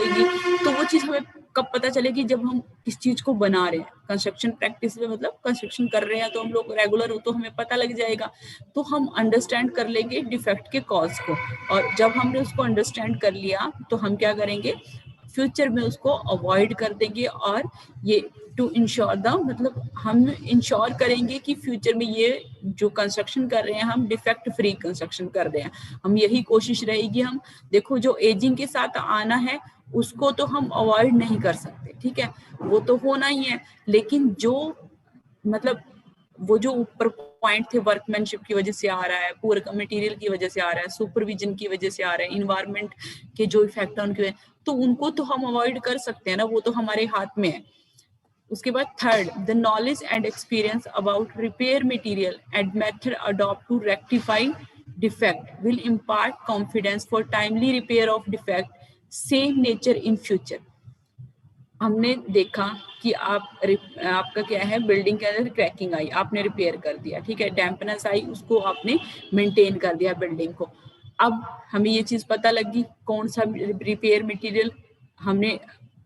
होगी। तो वो चीज हमें कब पता चलेगी, जब हम इस चीज को बना रहे हैं कंस्ट्रक्शन प्रैक्टिस में, मतलब कंस्ट्रक्शन कर रहे हैं तो हम लोग रेगुलर हो तो हमें पता लग जाएगा, तो हम अंडरस्टैंड कर लेंगे डिफेक्ट के कॉज को। और जब हमने उसको अंडरस्टैंड कर लिया तो हम क्या करेंगे, फ्यूचर में उसको अवॉइड कर देंगे। और ये टू इंश्योर द, मतलब हम इंश्योर करेंगे कि फ्यूचर में ये जो कंस्ट्रक्शन कर रहे हैं हम डिफेक्ट फ्री कंस्ट्रक्शन कर रहे हैं। हम यही कोशिश रहेगी। हम देखो जो एजिंग के साथ आना है उसको तो हम अवॉइड नहीं कर सकते, ठीक है, वो तो होना ही है। लेकिन जो मतलब वो जो ऊपर पॉइंट थे, वर्कमैनशिप की वजह से आ रहा है, पूर मटेरियल की वजह से आ रहा है, सुपरविजन की वजह से आ रहा है, इन्वायरमेंट के जो इफेक्ट है उनकी वजह, तो उनको तो हम अवॉइड कर सकते हैं ना, वो तो हमारे हाथ में है। उसके बाद third, the knowledge and experience about repair material and method adopt to rectify defect will impart confidence for timely repair of defect same nature in future. हमने देखा कि आपका क्या है, बिल्डिंग के अंदर क्रैकिंग आई, आपने रिपेयर कर दिया, ठीक है, डैम्पनेस आई, उसको आपने मेंटेन कर दिया बिल्डिंग को। अब हमें ये चीज पता लगी कौन सा रिपेयर मटेरियल हमने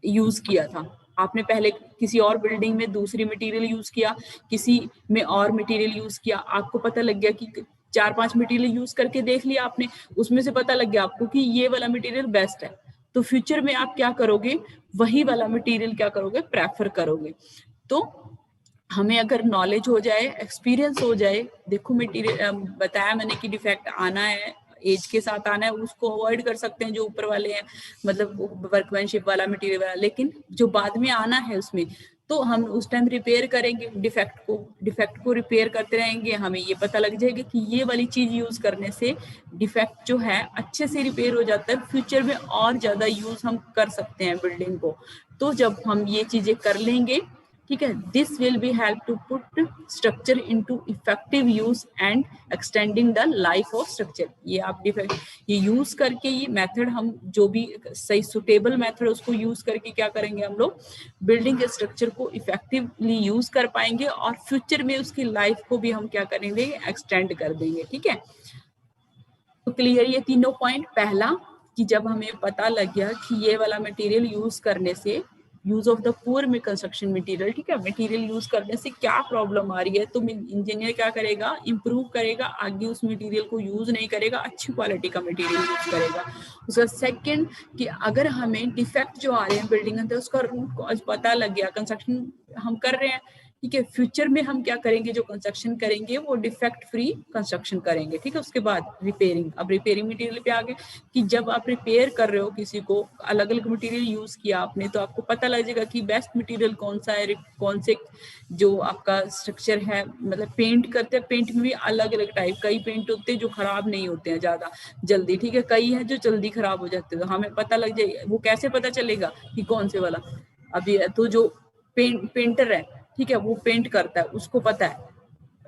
यूज किया था। आपने पहले किसी और बिल्डिंग में दूसरी मटेरियल यूज किया, किसी में और मटेरियल यूज किया, आपको पता लग गया कि 4-5 मटेरियल यूज करके देख लिया आपने, उसमें से पता लग गया आपको कि ये वाला मटेरियल बेस्ट है। तो फ्यूचर में आप क्या करोगे, वही वाला मटेरियल क्या करोगे, प्रेफर करोगे। तो हमें अगर नॉलेज हो जाए, एक्सपीरियंस हो जाए, देखो मटेरियल बताया मैंने कि डिफेक्ट आना है, एज के साथ आना है, उसको अवॉइड कर सकते हैं जो ऊपर वाले हैं, मतलब वर्कमैनशिप वाला मटेरियल वाला। लेकिन जो बाद में आना है उसमें तो हम उस टाइम रिपेयर करेंगे डिफेक्ट को रिपेयर करते रहेंगे। हमें ये पता लग जाएगा कि ये वाली चीज यूज करने से डिफेक्ट जो है अच्छे से रिपेयर हो जाता है, फ्यूचर में और ज्यादा यूज हम कर सकते हैं बिल्डिंग को। तो जब हम ये चीजें कर लेंगे, ठीक है, this will be help to put structure into effective use and extending the life of structure. ये आप ये यूज करके, ये मेथड हम जो भी सही सुटेबल मेथड उसको यूज करके क्या करेंगे, हम लोग बिल्डिंग के स्ट्रक्चर को इफेक्टिवली यूज कर पाएंगे और फ्यूचर में उसकी लाइफ को भी हम क्या करेंगे, एक्सटेंड कर देंगे, ठीक है। तो क्लियर ये तीनों पॉइंट। पहला कि जब हमें पता लग गया कि ये वाला मटेरियल यूज करने से, यूज ऑफ द पुअर में कंस्ट्रक्शन मटेरियल, ठीक है, मटेरियल यूज करने से क्या प्रॉब्लम आ रही है, तो इंजीनियर क्या करेगा, इंप्रूव करेगा, आगे उस मटेरियल को यूज नहीं करेगा, अच्छी क्वालिटी का मटेरियल यूज करेगा। उसका सेकंड कि अगर हमें डिफेक्ट जो आ रहे हैं बिल्डिंग अंदर उसका रूट कॉज पता लग गया, कंस्ट्रक्शन हम कर रहे हैं, ठीक है, फ्यूचर में हम क्या करेंगे, जो कंस्ट्रक्शन करेंगे वो डिफेक्ट फ्री कंस्ट्रक्शन करेंगे, ठीक है। उसके बाद रिपेयरिंग, अब रिपेयरिंग मटेरियल पे आ गए कि जब आप रिपेयर कर रहे हो किसी को, अलग अलग मटेरियल यूज किया आपने, तो आपको पता लग जाएगा कि बेस्ट मटेरियल कौन सा है, कौन से जो आपका स्ट्रक्चर है, मतलब पेंट करते हैं, पेंट में भी अलग अलग टाइप, कई पेंट होते हैं जो खराब नहीं होते हैं ज्यादा जल्दी, ठीक है, कई है जो जल्दी खराब हो जाते हैं। तो हमें पता लग जाएगा, वो कैसे पता चलेगा कि कौन से वाला, अभी तो जो पेंटर है, ठीक है, वो पेंट करता है, उसको पता है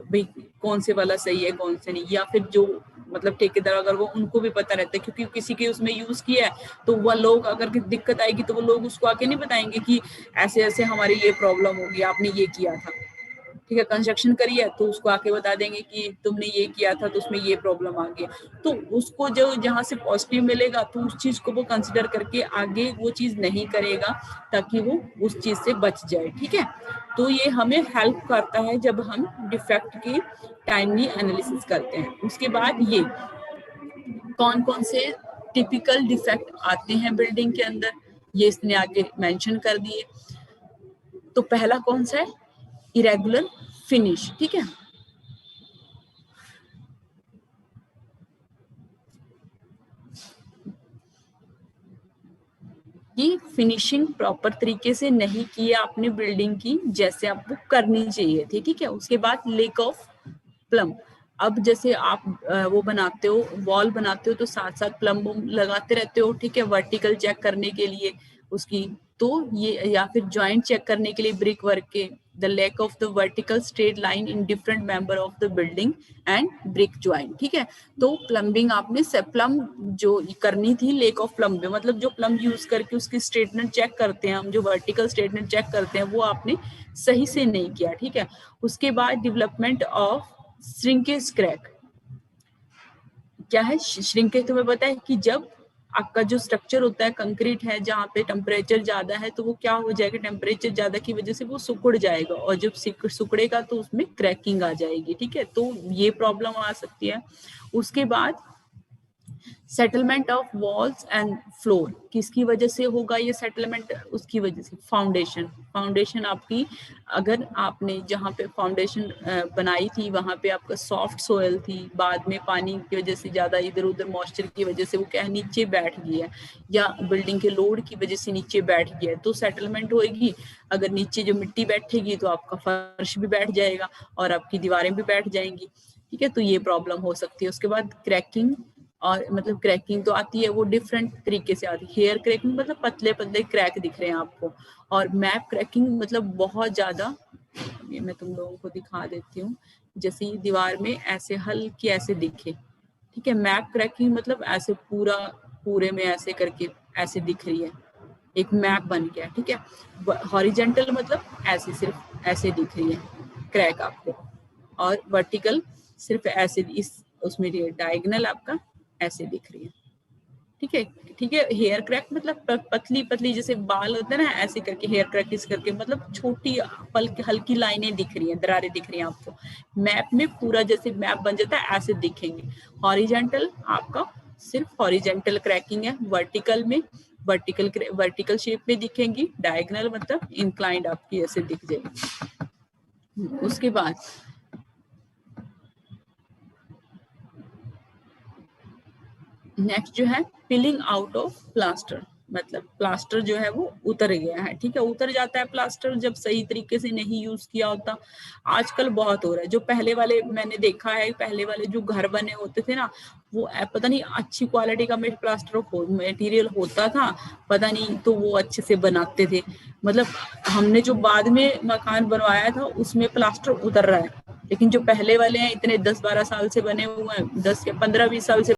भाई कौन से वाला सही है कौन से नहीं, या फिर जो मतलब ठेकेदार अगर वो, उनको भी पता रहता है क्योंकि किसी के उसमें यूज किया है, तो वह लोग अगर दिक्कत आएगी तो वो लोग उसको आके नहीं बताएंगे कि ऐसे ऐसे हमारी ये प्रॉब्लम होगी, आपने ये किया था, ठीक है, कंस्ट्रक्शन करी है तो उसको आके बता देंगे कि तुमने ये किया था तो उसमें ये प्रॉब्लम आ गया। तो उसको जो जहां से पॉजिटिव मिलेगा तो उस चीज को वो कंसिडर करके आगे वो चीज नहीं करेगा, ताकि वो उस चीज से बच जाए, ठीक है। तो ये हमें हेल्प करता है जब हम डिफेक्ट की टाइमली एनालिसिस करते हैं। उसके बाद ये कौन कौन से टिपिकल डिफेक्ट आते हैं बिल्डिंग के अंदर, ये इसने आगे मेंशन कर दिए। तो पहला कौन सा है, इरेगुलर फिनिश, ठीक है, कि फिनिशिंग प्रॉपर तरीके से नहीं की है आपने बिल्डिंग की जैसे आपको करनी चाहिए थी, ठीक है। उसके बाद लेक ऑफ प्लम, अब जैसे आप वो बनाते हो, वॉल बनाते हो तो साथ साथ प्लम लगाते रहते हो, ठीक है, वर्टिकल चेक करने के लिए उसकी, तो ये या फिर जॉइंट चेक करने के लिए ब्रिक वर्क के, the lack of the vertical straight line in different member of the building and brick joint, ठीक है। तो प्लम्बिंग आपने प्लम जो करनी थी, लेक ऑफ प्लम में मतलब जो प्लम यूज करके उसकी स्ट्रेटनर चेक करते हैं हम, जो वर्टिकल स्ट्रेटनर चेक करते हैं वो आपने सही से नहीं किया, ठीक है। उसके बाद डेवलपमेंट ऑफ श्रिंकेज क्रैक, क्या है श्रिंकेज, तुम्हें पता है कि जब आपका जो स्ट्रक्चर होता है कंक्रीट है, जहाँ पे टेम्परेचर ज्यादा है तो वो क्या हो जाएगा, टेम्परेचर ज्यादा की वजह से वो सिकुड़ जाएगा, और जब सिकुड़ेगा तो उसमें क्रैकिंग आ जाएगी। ठीक है, तो ये प्रॉब्लम आ सकती है। उसके बाद settlement of walls and floor, किसकी वजह से होगा ये सेटलमेंट, उसकी वजह से फाउंडेशन। फाउंडेशन आपकी, अगर आपने जहाँ पे फाउंडेशन बनाई थी वहां पे आपका सॉफ्ट सोयल थी, बाद में पानी की वजह से ज्यादा इधर उधर मॉइस्चर की वजह से वो क्या है नीचे बैठ गई है, या बिल्डिंग के लोड की वजह से नीचे बैठ गया है, तो सेटलमेंट होएगी। अगर नीचे जो मिट्टी बैठेगी तो आपका फर्श भी बैठ जाएगा और आपकी दीवारें भी बैठ जाएंगी। ठीक है, तो ये प्रॉब्लम हो सकती है। उसके बाद क्रैकिंग, और मतलब क्रैकिंग तो आती है, वो डिफरेंट तरीके से आती है। हेयर क्रैकिंग मतलब पतले पतले क्रैक दिख रहे हैं आपको, और मैप क्रैकिंग मतलब बहुत ज्यादा, ये मैं तुम लोगों को दिखा देती हूँ, जैसे दीवार में ऐसे हल्की ऐसे दिखे। ठीक है, मैप क्रैकिंग मतलब ऐसे पूरा पूरे में ऐसे करके ऐसे दिख रही है, एक मैप बन गया। ठीक है, हॉरिजेंटल मतलब ऐसे सिर्फ ऐसे दिख रही है क्रैक आपको, और वर्टिकल सिर्फ ऐसे इस उसमें डायगोनल आपका ऐसे दिख रही है। ठीक है, ठीक है। हेयर क्रैक मतलब पतली पतली जैसे बाल होते हैं ना, ऐसे करके हेयर क्रैक इस करके मतलब छोटी हल्की लाइनें दिख रही हैं, दरारें दिख रही हैं आपको। मैप में पूरा जैसे मैप बन जाता है ऐसे दिखेंगे। हॉरिजेंटल आपका सिर्फ हॉरिजेंटल क्रैकिंग है, वर्टिकल शेप में दिखेंगी, डायगोनल मतलब इंक्लाइंड आपकी ऐसे दिख जाएगी। उसके बाद नेक्स्ट जो है पिलिंग आउट ऑफ प्लास्टर, मतलब प्लास्टर जो है वो उतर गया है। ठीक है, उतर जाता है प्लास्टर जब सही तरीके से नहीं यूज किया होता। आजकल बहुत हो रहा है, जो पहले वाले मैंने देखा है, पहले वाले जो घर बने होते थे ना, वो पता नहीं अच्छी क्वालिटी का प्लास्टर मटेरियल होता था, पता नहीं, तो वो अच्छे से बनाते थे। मतलब हमने जो बाद में मकान बनवाया था उसमें प्लास्टर उतर रहा है, लेकिन जो पहले वाले हैं इतने 10-12 साल से बने हुए हैं, 10 या 15-20 साल से